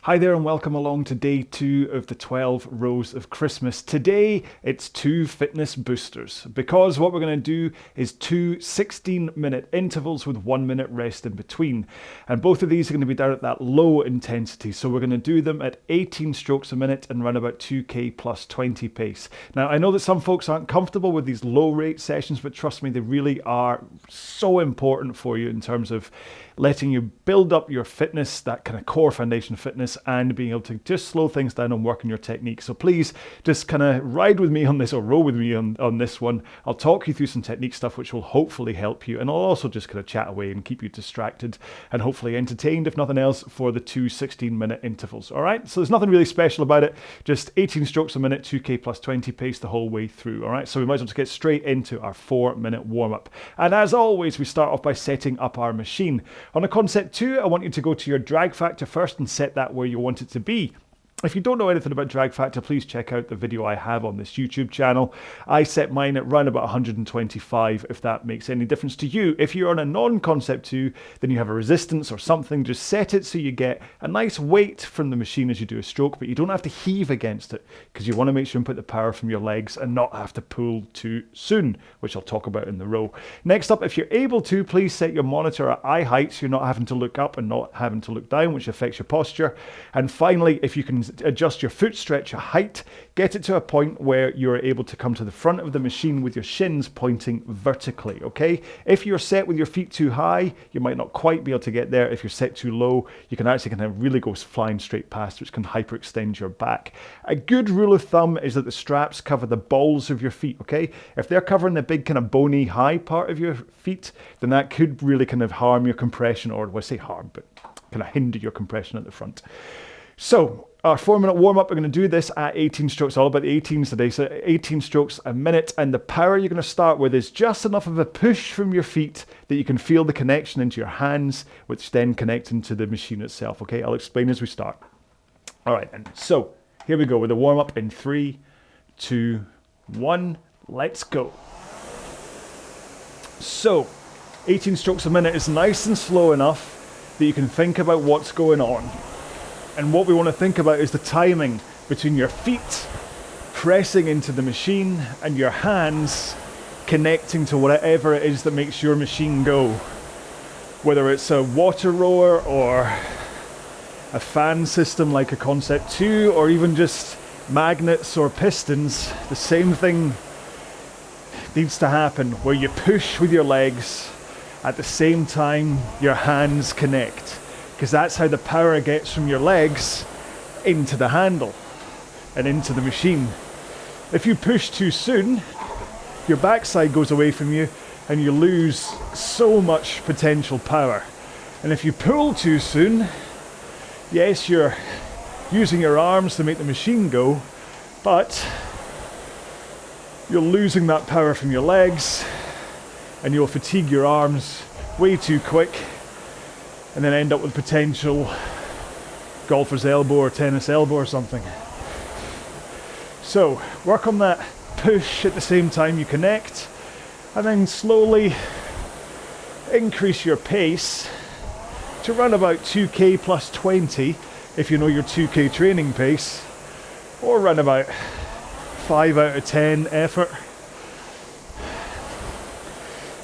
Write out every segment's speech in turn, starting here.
Hi there and welcome along to day 2 of the 12 rows of Christmas. Today it's 2 fitness boosters because what we're going to do is 2 16-minute intervals with 1 minute rest in between. And both of these are going to be down at that low intensity. So we're going to do them at 18 strokes a minute and run about 2k plus 20 pace. Now I know that some folks aren't comfortable with these low rate sessions, but trust me, they really are so important for you in terms of letting you build up your fitness, that kind of core foundation of fitness, and being able to just slow things down and work on your technique. So please just kind of ride with me on this or row with me on this one. I'll talk you through some technique stuff which will hopefully help you, and I'll also just kind of chat away and keep you distracted and hopefully entertained, if nothing else, for the 2 16-minute intervals. All right, so there's nothing really special about it, just 18 strokes a minute, 2k plus 20 pace the whole way through. All right, so we might as well just get straight into our 4-minute warm-up. And as always, we start off by setting up our machine. On a concept 2, I want you to go to your drag factor first and set that where you want it to be. If you don't know anything about drag factor, please check out the video I have on this YouTube channel. I set mine at around about 125, if that makes any difference to you. If you're on a non-concept 2, then you have a resistance or something, just set it so you get a nice weight from the machine as you do a stroke, but you don't have to heave against it because you want to make sure you put the power from your legs and not have to pull too soon, which I'll talk about in the row. Next up, if you're able to, please set your monitor at eye height so you're not having to look up and not having to look down, which affects your posture. And finally, if you can adjust your foot stretch height, get it to a point where you're able to come to the front of the machine with your shins pointing vertically, okay? If you're set with your feet too high, you might not quite be able to get there. If you're set too low, you can actually kind of really go flying straight past, which can hyperextend your back. A good rule of thumb is that the straps cover the balls of your feet, okay? If they're covering the big kind of bony high part of your feet, then that could really kind of harm your compression, or well, I say harm, but kind of hinder your compression at the front. So our 4-minute warm-up, we're going to do this at 18 strokes, all about the 18s today, so 18 strokes a minute, and the power you're going to start with is just enough of a push from your feet that you can feel the connection into your hands, which then connect into the machine itself, okay? I'll explain as we start. All right, and so here we go with the warm-up in 3, 2, 1, let's go. So 18 strokes a minute is nice and slow enough that you can think about what's going on. And what we want to think about is the timing between your feet pressing into the machine and your hands connecting to whatever it is that makes your machine go. Whether it's a water rower or a fan system like a Concept 2, or even just magnets or pistons, the same thing needs to happen where you push with your legs at the same time your hands connect. Because that's how the power gets from your legs into the handle and into the machine. If you push too soon, your backside goes away from you and you lose so much potential power. And if you pull too soon, yes, you're using your arms to make the machine go, but you're losing that power from your legs and you'll fatigue your arms way too quick, and then end up with potential golfer's elbow or tennis elbow or something. So work on that push at the same time you connect, and then slowly increase your pace to run about 2k plus 20 if you know your 2k training pace, or run about 5 out of 10 effort.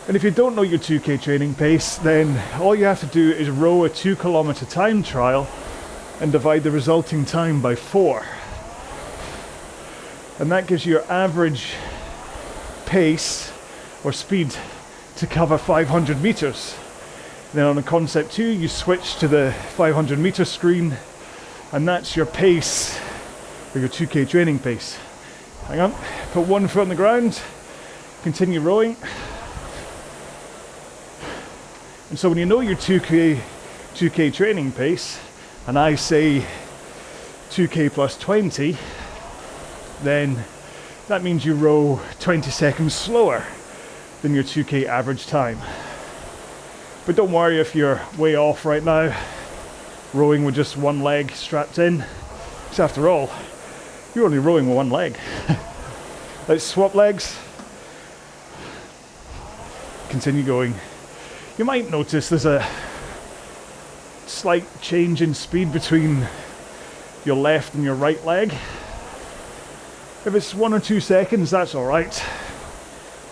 And if you don't know your 2k training pace, then all you have to do is row a 2-kilometer time trial and divide the resulting time by 4. And that gives you your average pace or speed to cover 500 meters. Then on a Concept 2, you switch to the 500 meter screen, and that's your pace, or your 2k training pace. Hang on, put one foot on the ground, continue rowing. And so when you know your 2k training pace, and I say 2k plus 20, then that means you row 20 seconds slower than your 2k average time. But don't worry if you're way off right now, rowing with just one leg strapped in, because after all, you're only rowing with one leg. Let's swap legs. Continue going. You might notice there's a slight change in speed between your left and your right leg. If it's 1 or 2 seconds, that's all right.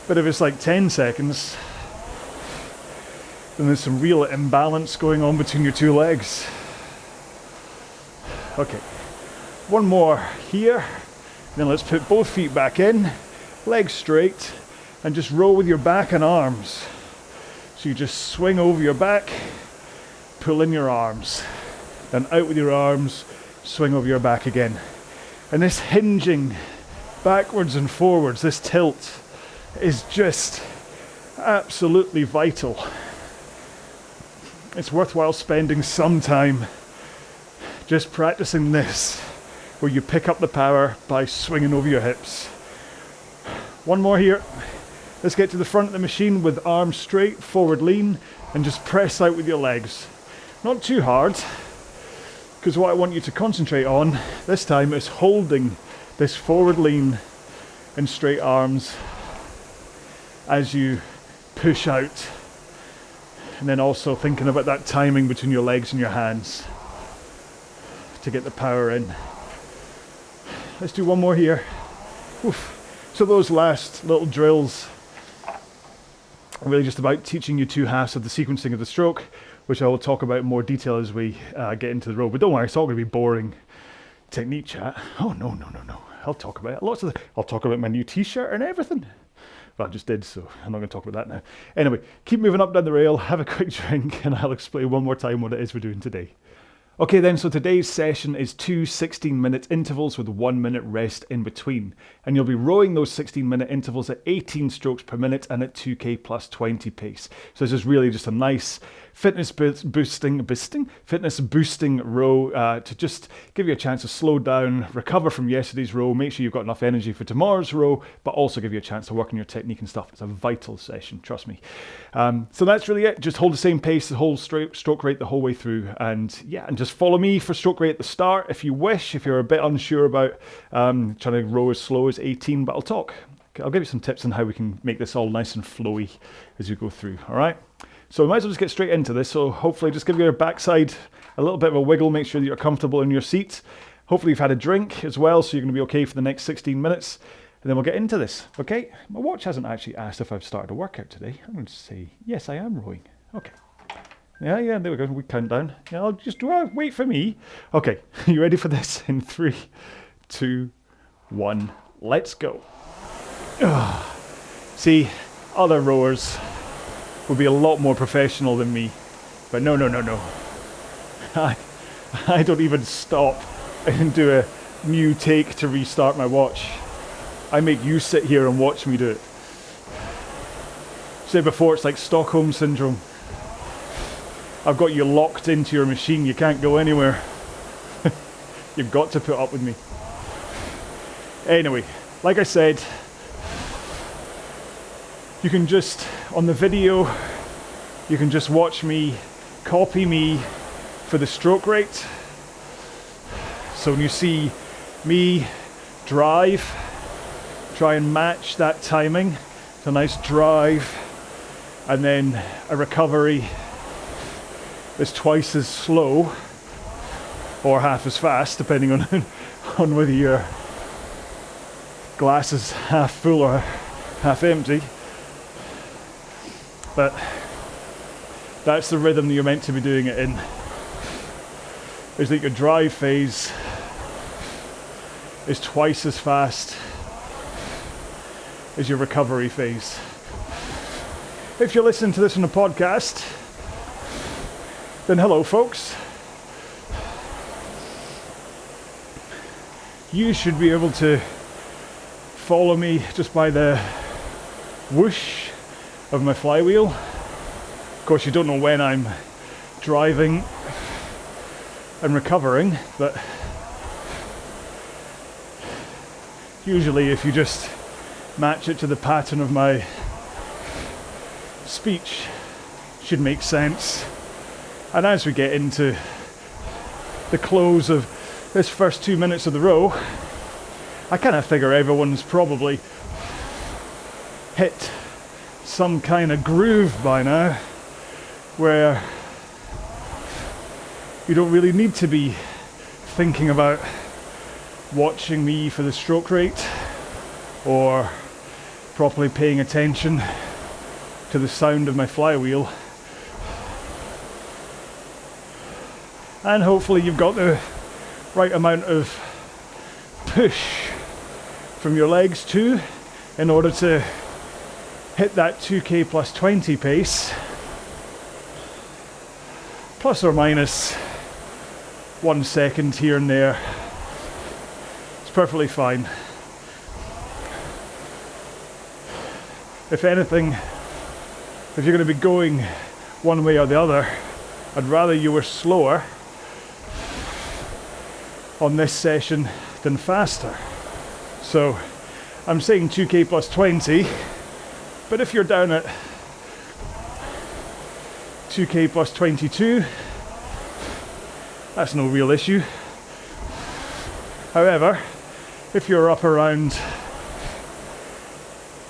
But if it's like 10 seconds, then there's some real imbalance going on between your two legs. Okay, one more here. Then let's put both feet back in, legs straight, and just row with your back and arms. So you just swing over your back, pull in your arms, then out with your arms, swing over your back again. And this hinging backwards and forwards, this tilt, is just absolutely vital. It's worthwhile spending some time just practicing this, where you pick up the power by swinging over your hips. One more here. Let's get to the front of the machine with arms straight, forward lean, and just press out with your legs. Not too hard, because what I want you to concentrate on this time is holding this forward lean and straight arms as you push out, and then also thinking about that timing between your legs and your hands to get the power in. Let's do one more here. Oof. So those last little drills are really just about teaching you 2 halves of the sequencing of the stroke, which I will talk about in more detail as we get into the row. But don't worry, it's all going to be boring technique chat. Oh no. I'll talk about it. I'll talk about my new t-shirt and everything. Well, I just did, so I'm not going to talk about that now. Anyway, keep moving up down the rail, have a quick drink, and I'll explain one more time what it is we're doing today. Okay then, so today's session is 2 16-minute intervals with 1 minute rest in between. And you'll be rowing those 16-minute intervals at 18 strokes per minute and at 2k plus 20 pace. So this is really just a nice fitness boosting row to just give you a chance to slow down, recover from yesterday's row, make sure you've got enough energy for tomorrow's row, but also give you a chance to work on your technique and stuff. It's a vital session, trust me. So that's really it. Just hold the same pace, the whole stroke rate the whole way through, and yeah, and just follow me for stroke rate at the start if you wish, if you're a bit unsure about trying to row as slow as 18, but I'll give you some tips on how we can make this all nice and flowy as we go through, all right? So we might as well just get straight into this. So hopefully just give your backside a little bit of a wiggle, make sure that you're comfortable in your seat. Hopefully you've had a drink as well, so you're going to be okay for the next 16 minutes. And then we'll get into this, okay? My watch hasn't actually asked if I've started a workout today. I'm going to say, yes, I am rowing. Okay. Yeah, there we go. We count down. Yeah, I'll just wait for me. Okay, you ready for this? In 3, 2, 1, let's go. See, other rowers will be a lot more professional than me. But no. I don't even stop and do a new take to restart my watch. I make you sit here and watch me do it. Said before, it's like Stockholm Syndrome. I've got you locked into your machine, you can't go anywhere. You've got to put up with me. Anyway, like I said, you can just, on the video, you can just watch me, copy me for the stroke rate. So when you see me drive, try and match that timing. It's a nice drive, and then a recovery is twice as slow, or half as fast, depending on whether your glass is half full or half empty. But that's the rhythm that you're meant to be doing it in. Is that your drive phase is twice as fast as your recovery phase. If you're listening to this on a podcast, then hello folks. You should be able to follow me just by the whoosh of my flywheel. Of course, you don't know when I'm driving and recovering, but usually if you just match it to the pattern of my speech, it should make sense. And as we get into the close of this first 2 minutes of the row, I kind of figure everyone's probably hit some kind of groove by now where you don't really need to be thinking about watching me for the stroke rate or properly paying attention to the sound of my flywheel. And hopefully you've got the right amount of push from your legs too, in order to hit that 2k plus 20 pace, plus or minus 1 second here and there. It's perfectly fine. If anything, if you're going to be going one way or the other, I'd rather you were slower on this session than faster. So I'm saying 2k plus 20, but if you're down at 2k plus 22, that's no real issue. However, if you're up around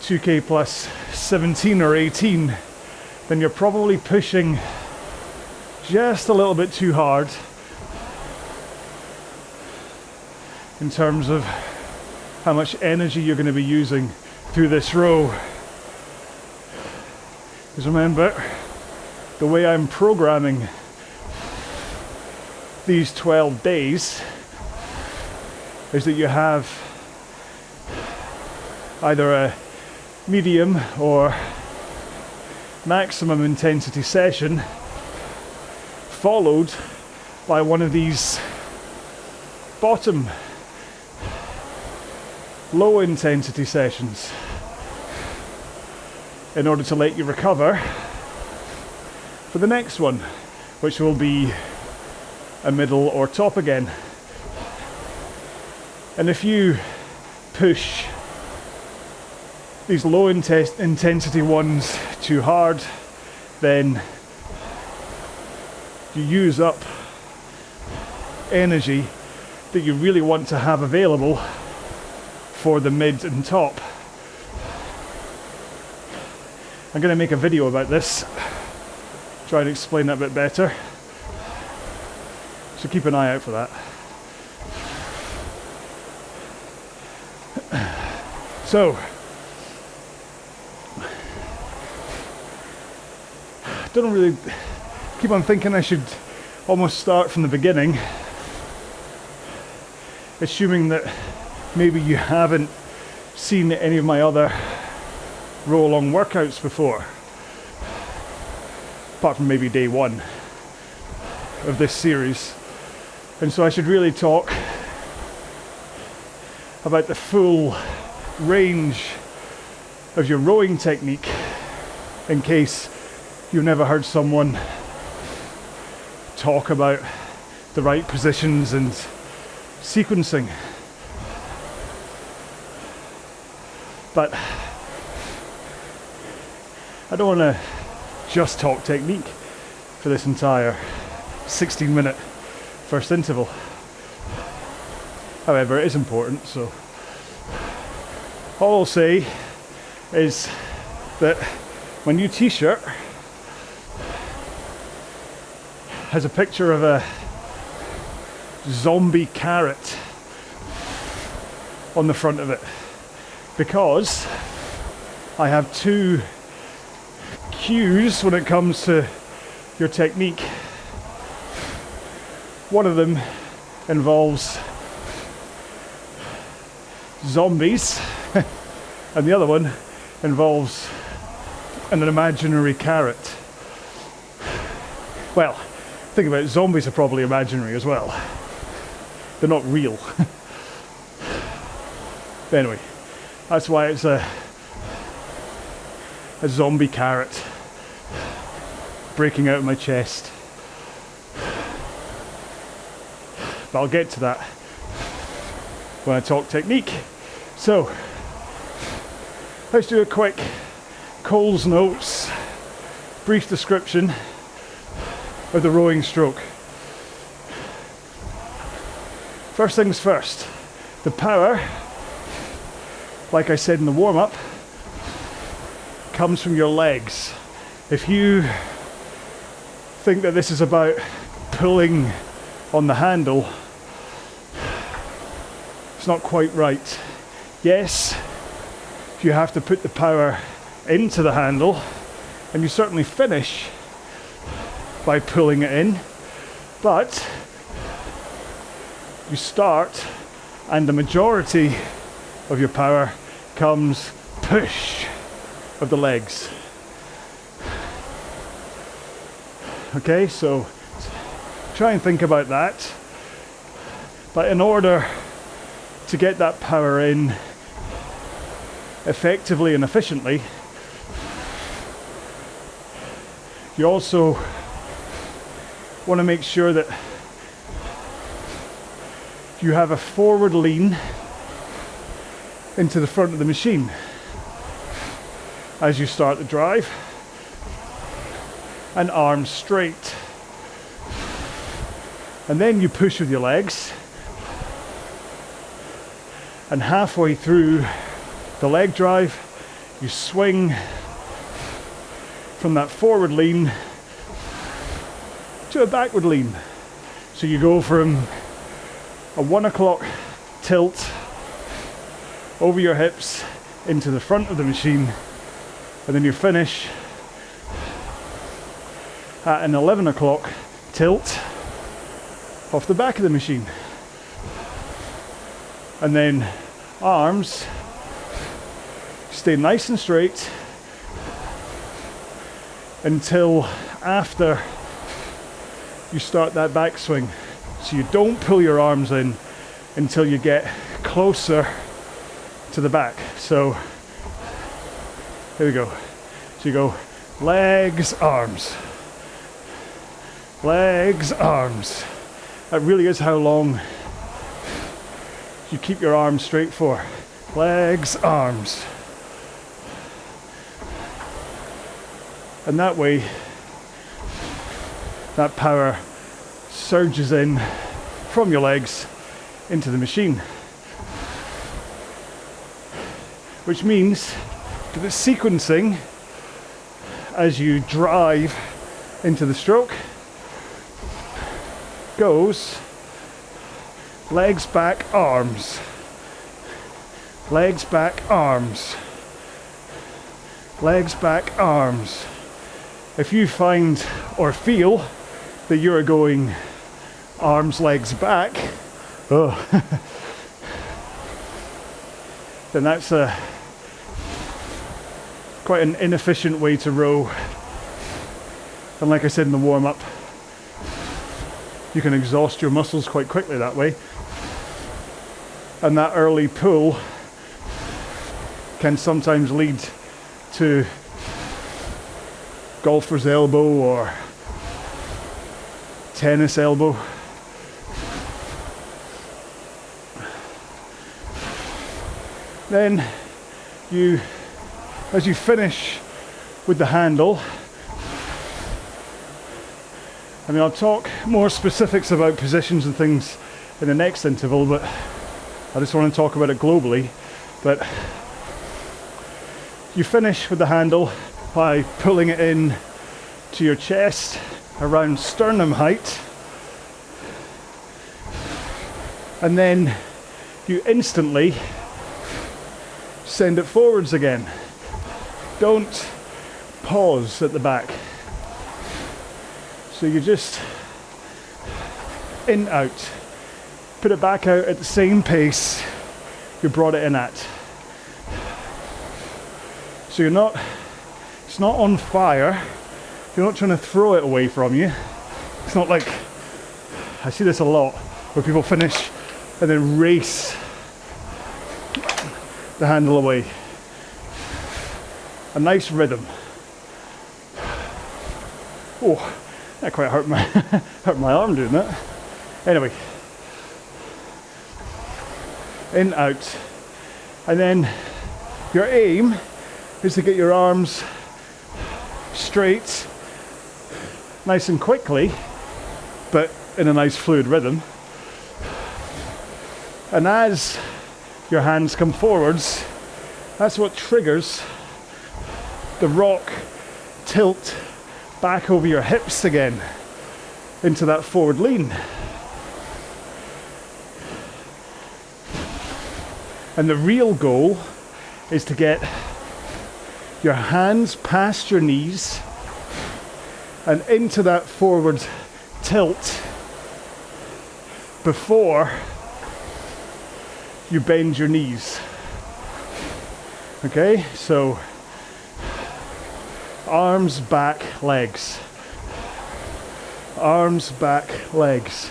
2k plus 17 or 18, then you're probably pushing just a little bit too hard in terms of how much energy you're going to be using through this row. Because remember, the way I'm programming these 12 days is that you have either a medium or maximum intensity session followed by one of these bottom low intensity sessions in order to let you recover for the next one, which will be a middle or top again. And if you push these low intensity ones too hard, then you use up energy that you really want to have available for the mid and top. I'm going to make a video about this, try and explain that a bit better, so keep an eye out for that. So, don't really keep on thinking I should almost start from the beginning, assuming that maybe you haven't seen any of my other RowAlong workouts before, apart from maybe day one of this series. And so I should really talk about the full range of your rowing technique, in case you've never heard someone talk about the right positions and sequencing. But I don't want to just talk technique for this entire 16-minute first interval. However, it is important, so all I'll say is that my new t-shirt has a picture of a zombie carrot on the front of it, because I have two cues when it comes to your technique. One of them involves zombies and the other one involves an imaginary carrot. Well, think about it, zombies are probably imaginary as well. They're not real. But anyway, that's why it's a zombie carrot breaking out of my chest. But I'll get to that when I talk technique. So, let's do a quick Cole's notes, brief description of the rowing stroke. First things first, the power, like I said in the warm-up, comes from your legs. If you think that this is about pulling on the handle, It's not quite right. Yes, you have to put the power into the handle, and you certainly finish by pulling it in, but you start and the majority of your power comes push of the legs. Okay, so try and think about that. But in order to get that power in effectively and efficiently, you also want to make sure that you have a forward lean into the front of the machine as you start the drive, and arms straight. And then you push with your legs, and halfway through the leg drive, you swing from that forward lean to a backward lean. So you go from a 1 o'clock tilt over your hips into the front of the machine, and then you finish at an 11 o'clock tilt off the back of the machine. And then arms stay nice and straight until after you start that backswing. So you don't pull your arms in until you get closer to the back. So here we go. So you go legs, arms, legs, arms. That really is how long you keep your arms straight for. Legs, arms. And that way, that power surges in from your legs into the machine. Which means that the sequencing as you drive into the stroke goes legs, back, arms. Legs, back, arms. Legs, back, arms. If you find or feel that you're going arms, legs, back, then that's quite an inefficient way to row. And like I said in the warm-up, you can exhaust your muscles quite quickly that way. And that early pull can sometimes lead to golfer's elbow or tennis elbow. Then as you finish with the handle, I mean, I'll talk more specifics about positions and things in the next interval, but I just want to talk about it globally. But you finish with the handle by pulling it in to your chest around sternum height, and then you instantly send it forwards again. Don't pause at the back. So you just in, out, put it back out at the same pace you brought it in at. So it's not on fire. You're not trying to throw it away from you. It's not like, I see this a lot, where people finish and then race the handle away. A nice rhythm. Oh, that quite hurt my arm doing that. Anyway, in, out. And then your aim is to get your arms straight, nice and quickly, but in a nice fluid rhythm. And as your hands come forwards, that's what triggers the rock tilt back over your hips again into that forward lean. And the real goal is to get your hands past your knees and into that forward tilt before you bend your knees. Okay, so arms, back, legs. Arms, back, legs.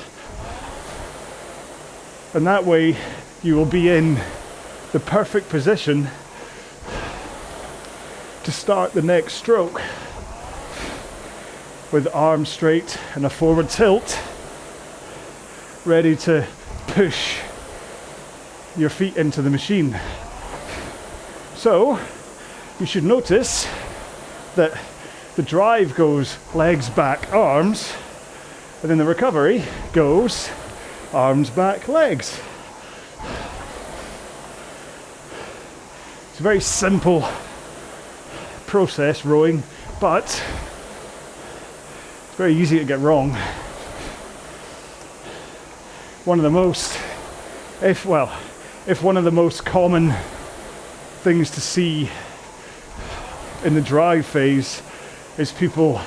And that way you will be in the perfect position to start the next stroke with arms straight and a forward tilt, ready to push your feet into the machine. So you should notice that the drive goes legs, back, arms, and then the recovery goes arms, back, legs. It's a very simple process, rowing, but it's very easy to get wrong. One of the most, if one of the most common things to see in the drive phase is people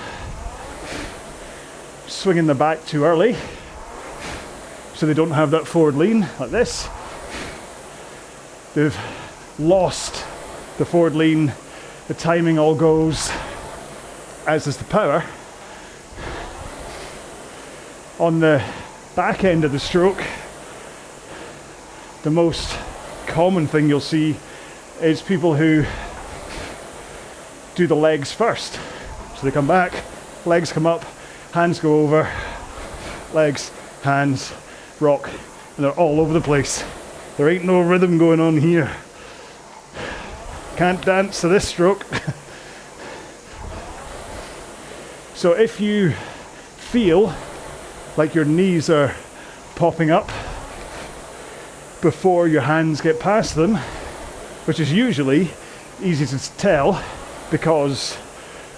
swinging the back too early, so they don't have that forward lean like this. They've lost the forward lean, the timing all goes, as is the power. On the back end of the stroke, the most common thing you'll see is people who do the legs first. So they come back, legs come up, hands go over, legs, hands, rock, and they're all over the place. There ain't no rhythm going on here. Can't dance to this stroke. So if you feel like your knees are popping up before your hands get past them, which is usually easy to tell, because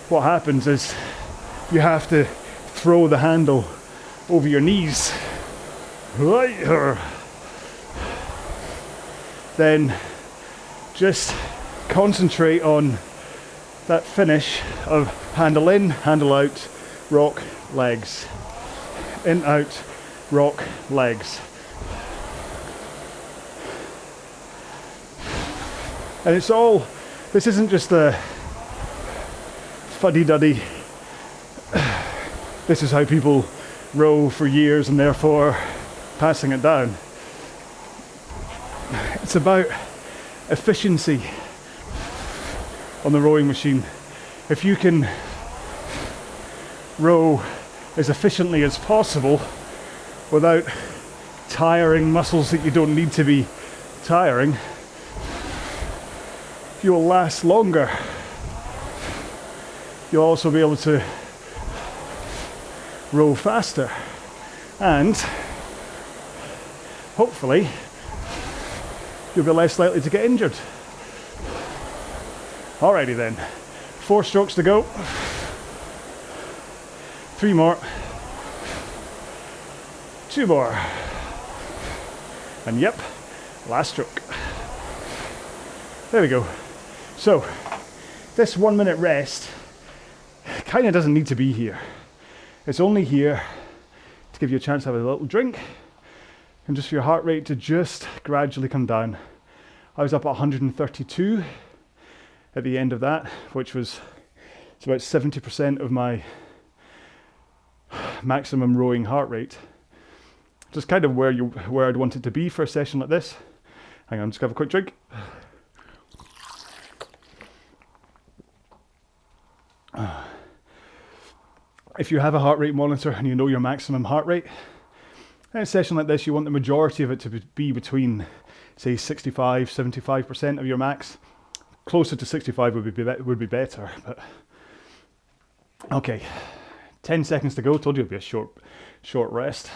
what happens is you have to throw the handle over your knees. Then just concentrate on that finish of handle in, handle out, rock, legs. In, out, rock, legs. And it's all, this isn't just a fuddy-duddy, this is how people row for years and therefore passing it down. It's about efficiency on the rowing machine. If you can row as efficiently as possible without tiring muscles that you don't need to be tiring, you'll last longer. You'll also be able to row faster, and hopefully you'll be less likely to get injured. Alrighty then, 4 strokes to go. 3 more. 2 more. And yep, last stroke. There we go. So, this 1 minute rest kind of doesn't need to be here. It's only here to give you a chance to have a little drink and just for your heart rate to just gradually come down. I was up at 132 at the end of that, which was, it's about 70% of my maximum rowing heart rate. Just kind of where I'd want it to be for a session like this. Hang on, I'm just gonna have a quick drink. If you have a heart rate monitor and you know your maximum heart rate, in a session like this you want the majority of it to be between, say, 65, 75% of your max. Closer to 65 would be better, but okay. 10 seconds to go. Told you it'd be a short rest.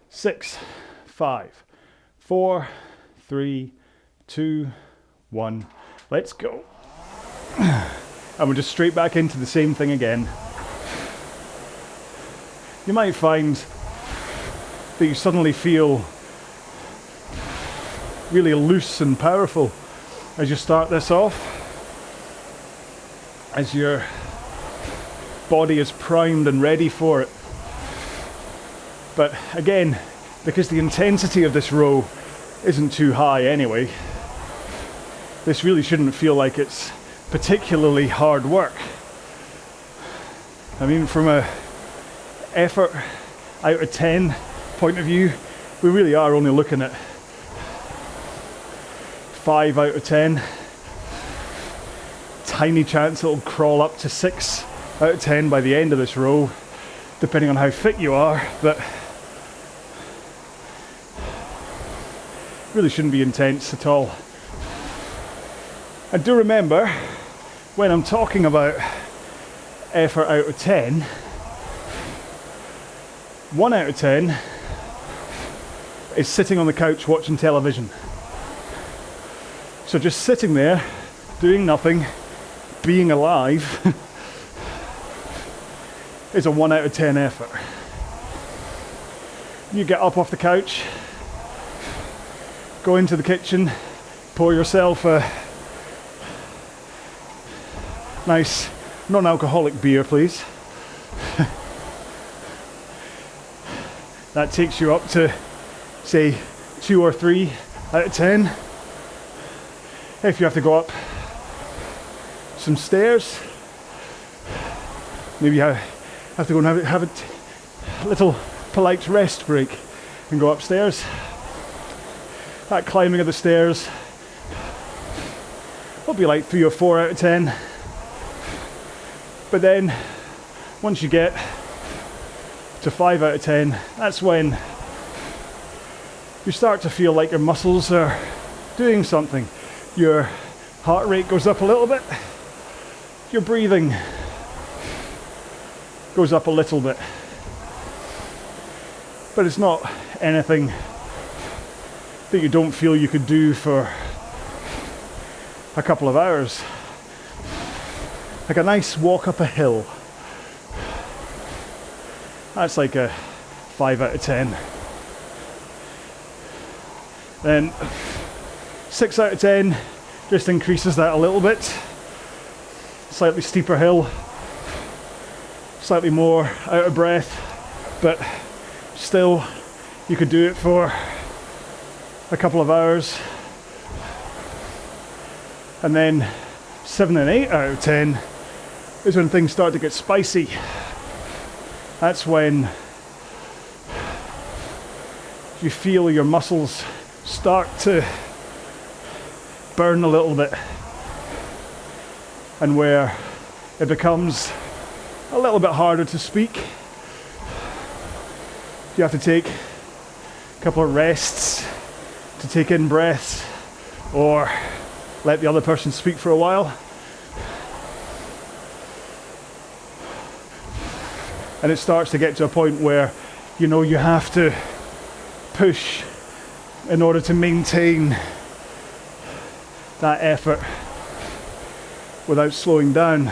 6, 5, 4, 3, 2, 1. Let's go. And we're just straight back into the same thing again. You might find that you suddenly feel really loose and powerful as you start this off, as your body is primed and ready for it. But again, because the intensity of this row isn't too high anyway, this really shouldn't feel like it's particularly hard work. I mean, from a effort out of 10 point of view, we really are only looking at 5 out of 10. Tiny chance it'll crawl up to 6 out of 10 by the end of this row, depending on how fit you are, but really shouldn't be intense at all. And do remember, when I'm talking about effort out of 10, 1 out of 10 is sitting on the couch watching television. So just sitting there, doing nothing, being alive, is a 1 out of 10 effort. You get up off the couch, go into the kitchen, pour yourself a nice non-alcoholic beer, please. That takes you up to, say, 2 or 3 out of 10. If you have to go up some stairs, maybe you have to go and have a little polite rest break and go upstairs. That climbing of the stairs will be like 3 or 4 out of 10. But then, once you get to 5 out of 10, that's when you start to feel like your muscles are doing something. Your heart rate goes up a little bit, your breathing goes up a little bit. But it's not anything that you don't feel you could do for a couple of hours. Like a nice walk up a hill. That's like a 5 out of 10. Then 6 out of 10 just increases that a little bit. Slightly steeper hill, slightly more out of breath, but still you could do it for a couple of hours. And then 7 and 8 out of 10 is when things start to get spicy. That's when you feel your muscles start to burn a little bit, and where it becomes a little bit harder to speak. You have to take a couple of rests to take in breaths, or let the other person speak for a while. And it starts to get to a point where you know you have to push in order to maintain that effort without slowing down.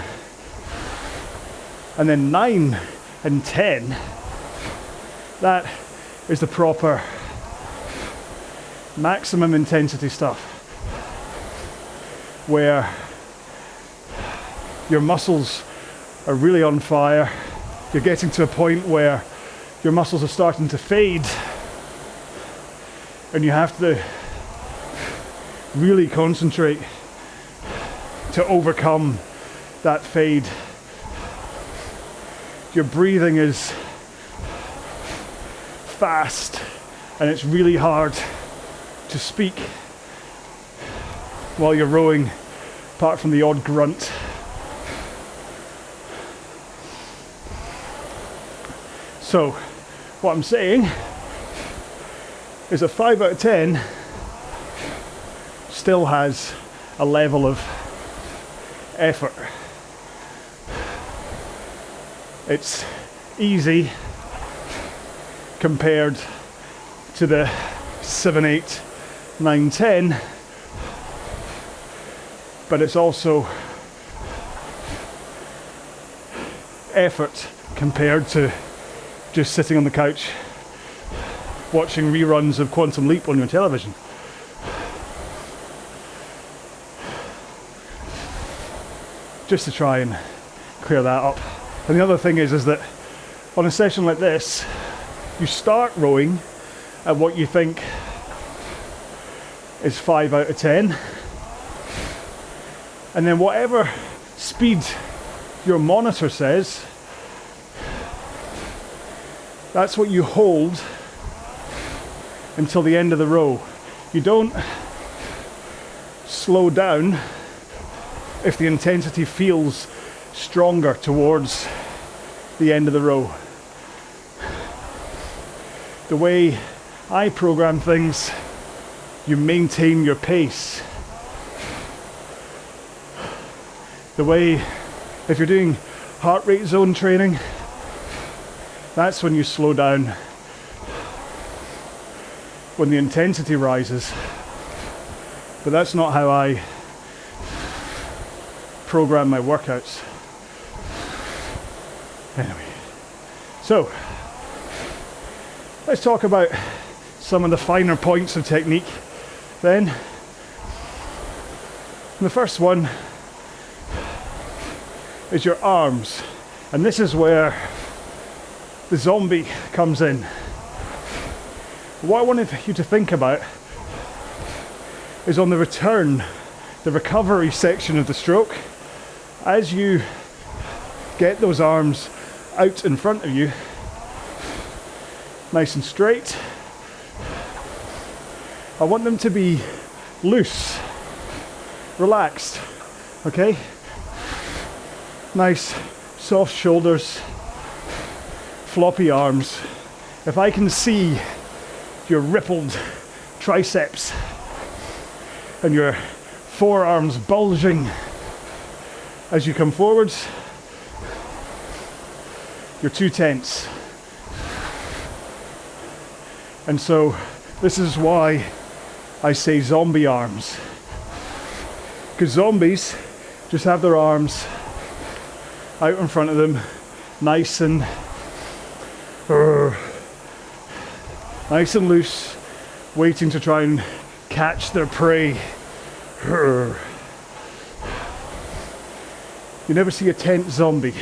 And then 9 and 10, that is the proper maximum intensity stuff, where your muscles are really on fire. You're getting to a point where your muscles are starting to fade, and you have to really concentrate to overcome that fade. Your breathing is fast, and it's really hard to speak while you're rowing, apart from the odd grunt. So, what I'm saying is a 5 out of 10 still has a level of effort. It's easy compared to the 7, 8, 9, 10, but it's also effort compared to just sitting on the couch watching reruns of Quantum Leap on your television. just to try and clear that up. And the other thing is that on a session like this, you start rowing at what you think is 5 out of 10, and then whatever speed your monitor says, that's what you hold until the end of the row. You don't slow down if the intensity feels stronger towards the end of the row. The way I program things, you maintain your pace. The way, if you're doing heart rate zone training, that's when you slow down, when the intensity rises. But that's not how I program my workouts. Anyway, so let's talk about some of the finer points of technique then. The first one is your arms, and this is where the zombie comes in. What I wanted you to think about is on the return, the recovery section of the stroke, as you get those arms out in front of you, nice and straight, I want them to be loose, relaxed, okay? Nice, soft shoulders, floppy arms. If I can see your rippled triceps and your forearms bulging as you come forwards, you're too tense. And so this is why I say zombie arms, because zombies just have their arms out in front of them, nice and loose, waiting to try and catch their prey. You never see a tense zombie.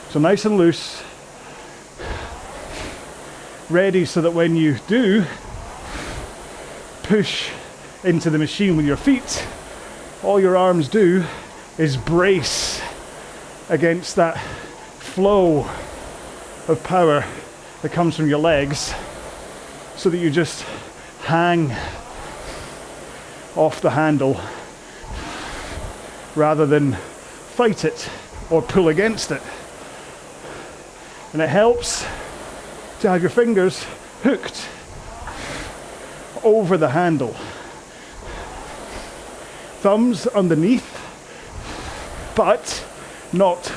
So nice and loose, ready so that when you do push into the machine with your feet, all your arms do is brace against that flow of power that comes from your legs, so that you just hang off the handle rather than fight it or pull against it. And it helps to have your fingers hooked over the handle, thumbs underneath, but not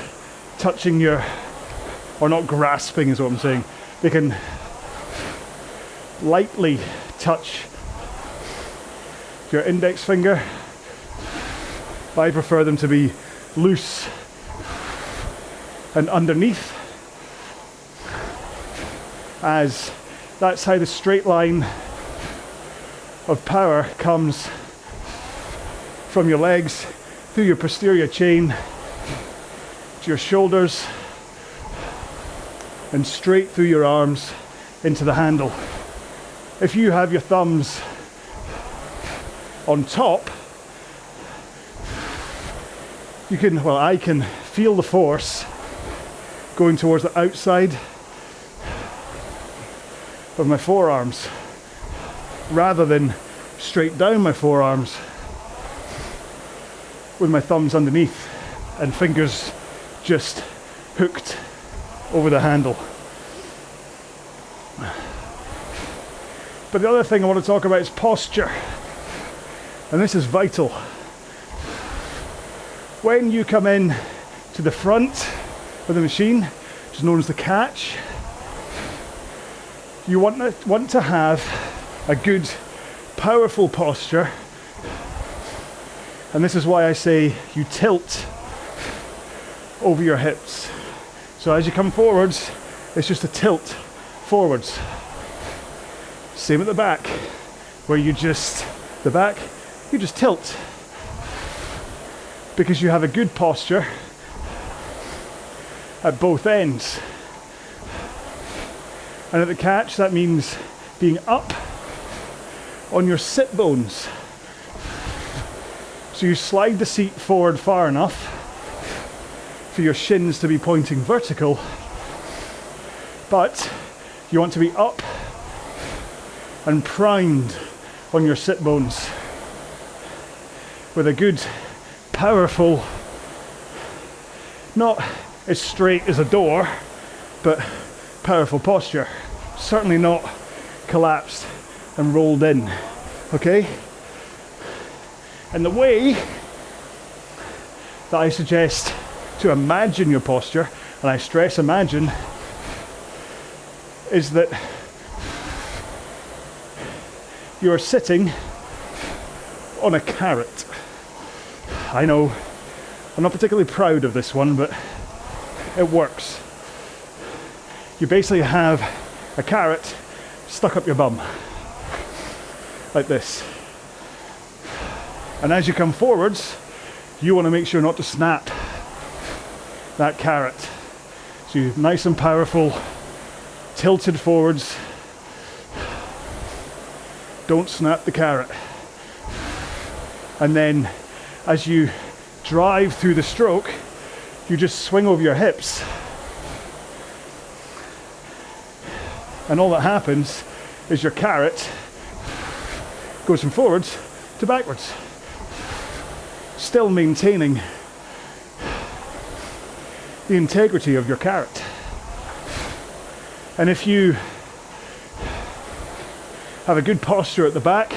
touching your, or not grasping is what I'm saying. They can lightly touch your index finger. I prefer them to be loose and underneath, as that's how the straight line of power comes from your legs through your posterior chain to your shoulders and straight through your arms into the handle. If you have your thumbs on top, you can, well, I can feel the force going towards the outside of my forearms rather than straight down my forearms with my thumbs underneath and fingers just hooked over the handle. But the other thing I want to talk about is posture, and this is vital. When you come in to the front of the machine, which is known as the catch, you want to have a good, powerful posture, and this is why I say you tilt over your hips. So as you come forwards, it's just a tilt forwards. Same at the back, where you just tilt because you have a good posture at both ends. And at the catch, that means being up on your sit bones. So you slide the seat forward far enough for your shins to be pointing vertical, but you want to be up and primed on your sit bones with a good, powerful, not as straight as a door, but powerful posture. Certainly not collapsed and rolled in, okay? And the way that I suggest to imagine your posture, and I stress imagine, is that you are sitting on a carrot. I know, I'm not particularly proud of this one, but it works. You basically have a carrot stuck up your bum, like this. And as you come forwards, you want to make sure not to snap that carrot. So you're nice and powerful, tilted forwards. Don't snap the carrot. And then as you drive through the stroke, you just swing over your hips. And all that happens is your carrot goes from forwards to backwards, still maintaining the integrity of your carrot. And if you have a good posture at the back,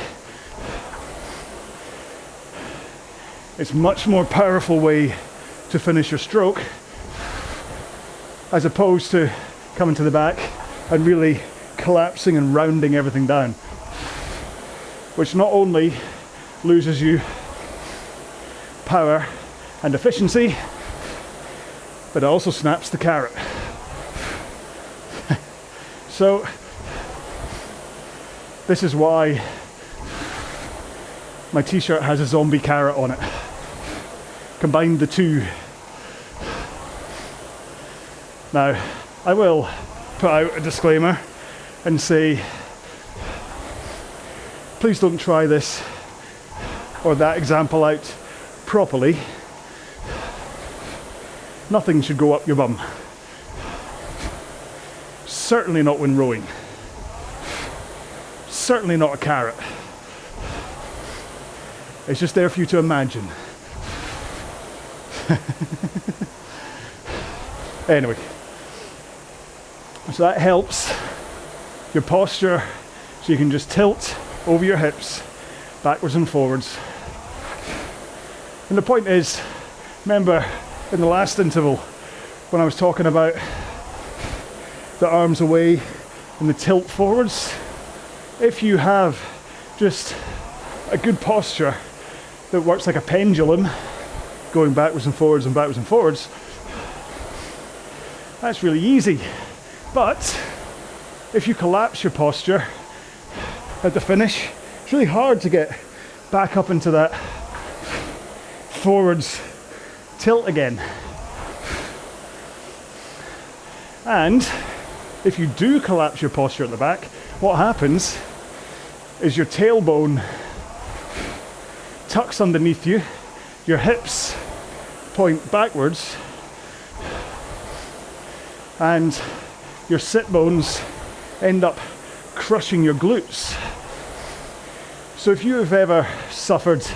it's a much more powerful way to finish your stroke, as opposed to coming to the back and really collapsing and rounding everything down, which not only loses you power and efficiency, but it also snaps the carrot. So this is why my t-shirt has a zombie carrot on it. Combine the two. Now, I will put out a disclaimer and say, please don't try this or that example out properly. Nothing should go up your bum. Certainly not when rowing. Certainly not a carrot. It's just there for you to imagine. Anyway, so that helps your posture, so you can just tilt over your hips, backwards and forwards. And the point is, remember in the last interval when I was talking about the arms away and the tilt forwards, if you have just a good posture that works like a pendulum, going backwards and forwards and backwards and forwards, that's really easy. But if you collapse your posture at the finish, it's really hard to get back up into that forwards tilt again. And if you do collapse your posture at the back, what happens is your tailbone tucks underneath you, your hips point backwards, and your sit bones end up crushing your glutes. So if you have ever suffered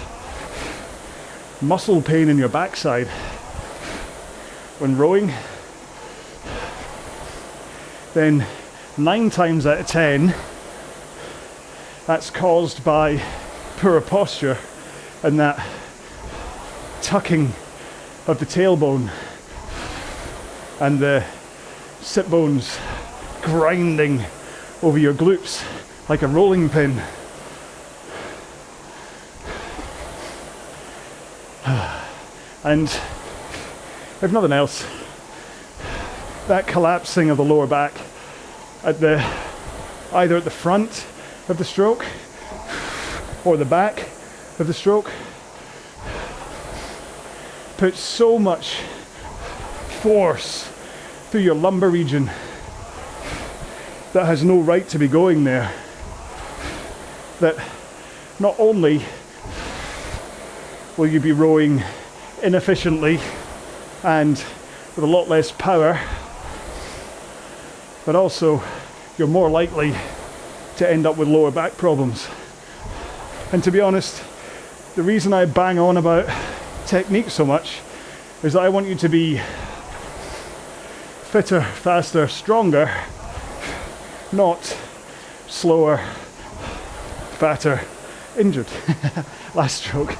muscle pain in your backside when rowing, then 9 times out of 10 that's caused by poor posture and that tucking of the tailbone and the sit bones grinding over your glutes like a rolling pin. And if nothing else, that collapsing of the lower back at either at the front of the stroke or the back of the stroke puts so much force through your lumbar region that has no right to be going there, that not only will you be rowing inefficiently and with a lot less power, but also you're more likely to end up with lower back problems. And to be honest, the reason I bang on about technique so much is that I want you to be fitter, faster, stronger, not slower, fatter, injured. Last stroke.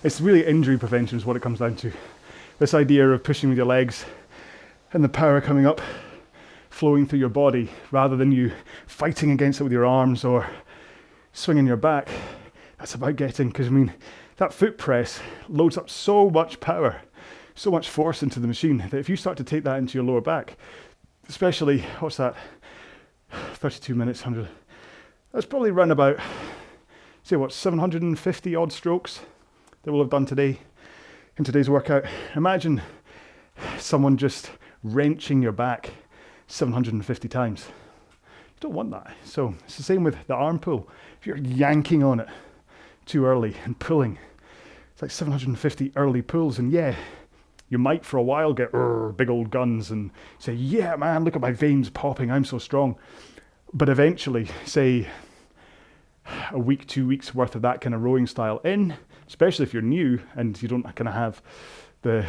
It's really injury prevention is what it comes down to. This idea of pushing with your legs and the power coming up, flowing through your body, rather than you fighting against it with your arms or swinging your back. That's about getting, because I mean, that foot press loads up so much power, so much force into the machine, that if you start to take that into your lower back, especially, what's that, 32 minutes, 100, that's probably around about, say what, 750 odd strokes that we'll have done today, in today's workout. Imagine someone just wrenching your back 750 times. You don't want that. So it's the same with the arm pull. If you're yanking on it too early and pulling, it's like 750 early pulls, and yeah, you might for a while get big old guns and say, yeah man, look at my veins popping, I'm so strong. But eventually, say a week, 2 weeks worth of that kind of rowing style in, especially if you're new and you don't kind of have the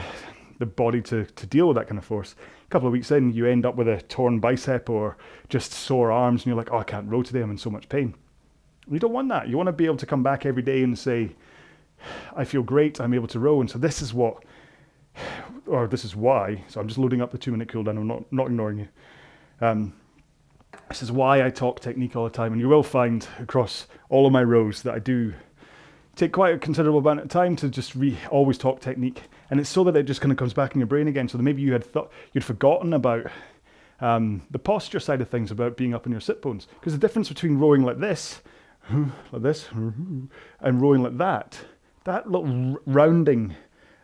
body to deal with that kind of force. A couple of weeks in, you end up with a torn bicep or just sore arms, and you're like, oh, I can't row today, I'm in so much pain. You don't want that. You want to be able to come back every day and say, I feel great, I'm able to row. And so this is what, or this is why, so I'm just loading up the 2 minute cooldown, I'm not ignoring you. This is why I talk technique all the time, and you will find across all of my rows that I do take quite a considerable amount of time to just always talk technique, and it's so that it just kind of comes back in your brain again, so that maybe you had thought you'd forgotten about the posture side of things, about being up in your sit bones, because the difference between rowing like this, and rowing like that little rounding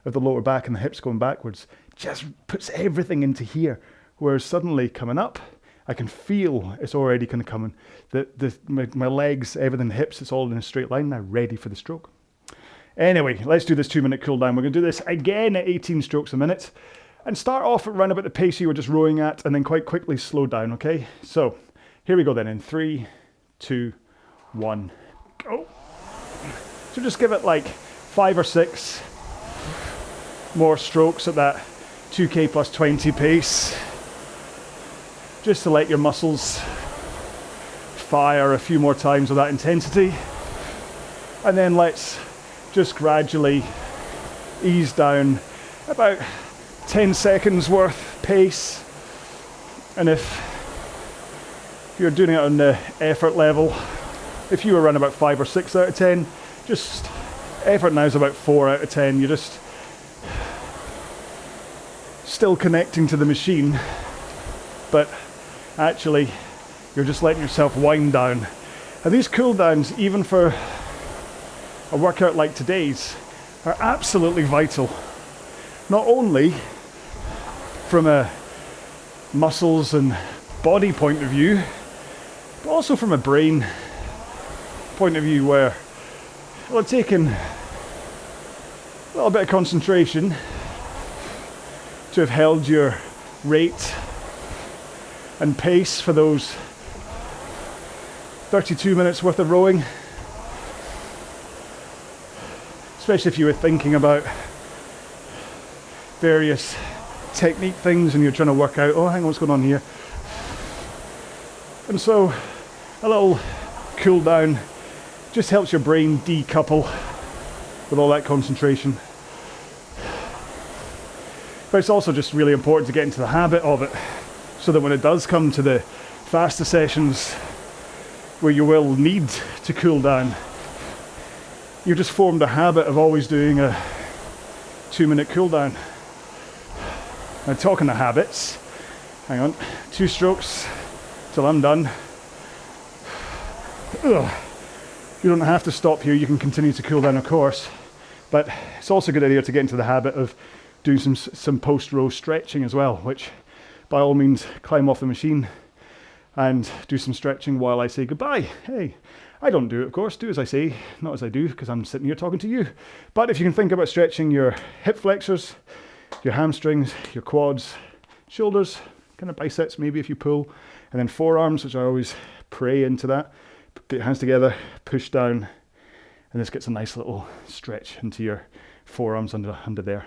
of the lower back and the hips going backwards just puts everything into here, whereas suddenly coming up, I can feel it's already kind of coming. My legs, everything, the hips, it's all in a straight line now, ready for the stroke. Anyway, let's do this 2 minute cool down. We're going to do this again at 18 strokes a minute and start off at around about the pace you were just rowing at, and then quite quickly slow down, okay? So here we go then in 3, 2, 1, go. So just give it like 5 or 6 more strokes at that 2k plus 20 pace, just to let your muscles fire a few more times with that intensity. And then let's just gradually ease down about 10 seconds worth pace. And if you're doing it on the effort level, if you were around about 5 or 6 out of 10, just effort now is about 4 out of 10. You're just still connecting to the machine, but actually you're just letting yourself wind down. And these cool downs, even for a workout like today's, are absolutely vital, not only from a muscles and body point of view, but also from a brain point of view, where well, taking a little bit of concentration to have held your rate and pace for those 32 minutes worth of rowing, especially if you were thinking about various technique things and you're trying to work out, oh, hang on, what's going on here? And so a little cool down just helps your brain decouple with all that concentration. But it's also just really important to get into the habit of it, so that when it does come to the faster sessions where you will need to cool down, you've just formed a habit of always doing a 2 minute cool down. Now, talking of habits, hang on, 2 strokes till I'm done. Ugh. You don't have to stop here, you can continue to cool down of course, but it's also a good idea to get into the habit of doing some post-row stretching as well, which by all means climb off the machine and do some stretching while I say goodbye. Hey, I don't do it, of course, do as I say, not as I do, because I'm sitting here talking to you. But if you can think about stretching your hip flexors, your hamstrings, your quads, shoulders, kind of biceps maybe if you pull, and then forearms, which I always pray into that. Get your hands together, push down, and this gets a nice little stretch into your forearms under there.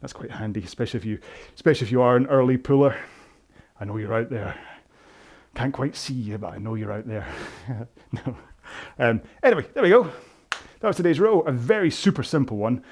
That's quite handy, especially if you are an early puller. I know you're out there. Can't quite see you, but I know you're out there. No. Anyway, there we go. That was today's row, a very super simple one.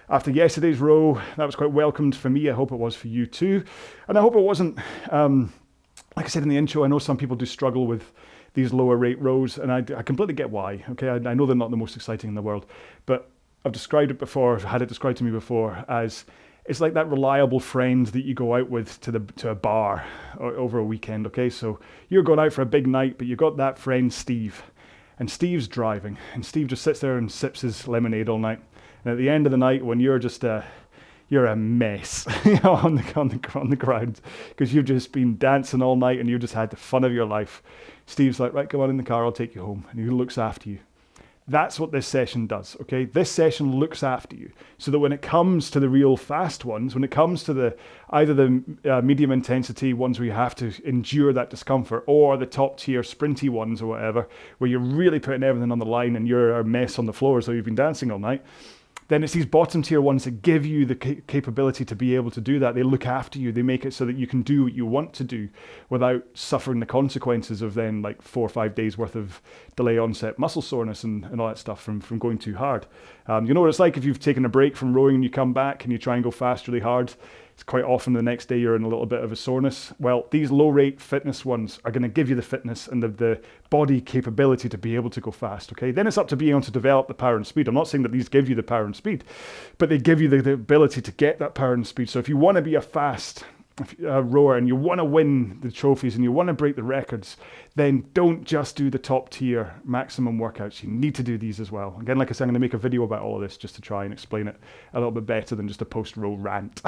After yesterday's row, that was quite welcomed for me. I hope it was for you too. And I hope it wasn't, like I said in the intro, I know some people do struggle with these lower rate rows, and I completely get why. Okay, I know they're not the most exciting in the world, but I've described it before, had it described to me before as it's like that reliable friend that you go out with to a bar over a weekend, okay? So you're going out for a big night, but you've got that friend Steve, and Steve's driving, and Steve just sits there and sips his lemonade all night. And at the end of the night, when you're just you're a mess on the ground because you've just been dancing all night and you've just had the fun of your life, Steve's like, right, come on in the car, I'll take you home, and he looks after you. That's what this session does, okay? This session looks after you so that when it comes to the real fast ones, when it comes to either the medium intensity ones where you have to endure that discomfort, or the top tier sprinty ones or whatever, where you're really putting everything on the line and you're a mess on the floor so you've been dancing all night, then it's these bottom tier ones that give you the capability to be able to do that. They look after you. They make it so that you can do what you want to do without suffering the consequences of then like 4 or 5 days worth of delay onset muscle soreness and all that stuff from going too hard. You know what it's like if you've taken a break from rowing and you come back and you try and go fast really hard. It's quite often the next day you're in a little bit of a soreness. Well, these low rate fitness ones are going to give you the fitness and the body capability to be able to go fast, okay? Then it's up to being able to develop the power and speed. I'm not saying that these give you the power and speed, but they give you the ability to get that power and speed. So if you want to be a fast rower and you want to win the trophies and you want to break the records, then don't just do the top tier maximum workouts. You need to do these as well. Again, like I said, I'm going to make a video about all of this just to try and explain it a little bit better than just a post-row rant.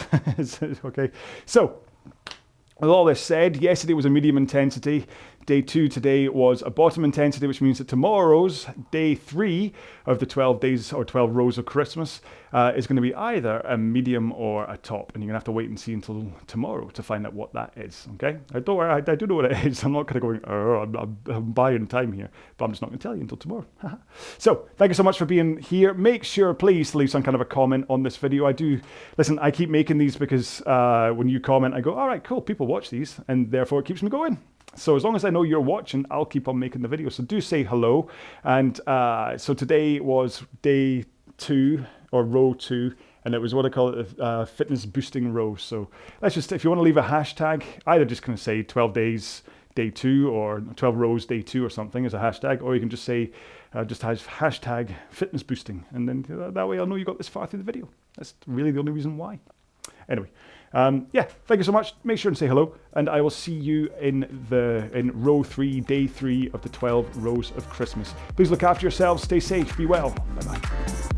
Okay, so with all this said, yesterday was a medium intensity. Day 2 today was a bottom intensity, which means that tomorrow's day 3 of the 12 days or 12 rows of Christmas is going to be either a medium or a top. And you're going to have to wait and see until tomorrow to find out what that is, okay? I do know what it is. I'm not kind of going, I'm buying time here, but I'm just not going to tell you until tomorrow. So, thank you so much for being here. Make sure, please, to leave some kind of a comment on this video. I keep making these because when you comment, I go, all right, cool, people watch these, and therefore it keeps me going. So as long as I know you're watching, I'll keep on making the video. So do say hello. And so today was day 2 or row 2, and it was what I call it a fitness boosting row. So let's just, if you want to leave a hashtag, either just kind of say 12 days day 2 or 12 rows day 2 or something as a hashtag, or you can just say just hashtag fitness boosting, and then that way I'll know you got this far through the video. That's really the only reason why. Anyway. Yeah, thank you so much. Make sure and say hello, and I will see you in row 3, day 3 of the 12 rows of Christmas. Please look after yourselves, stay safe, be well. Bye-bye.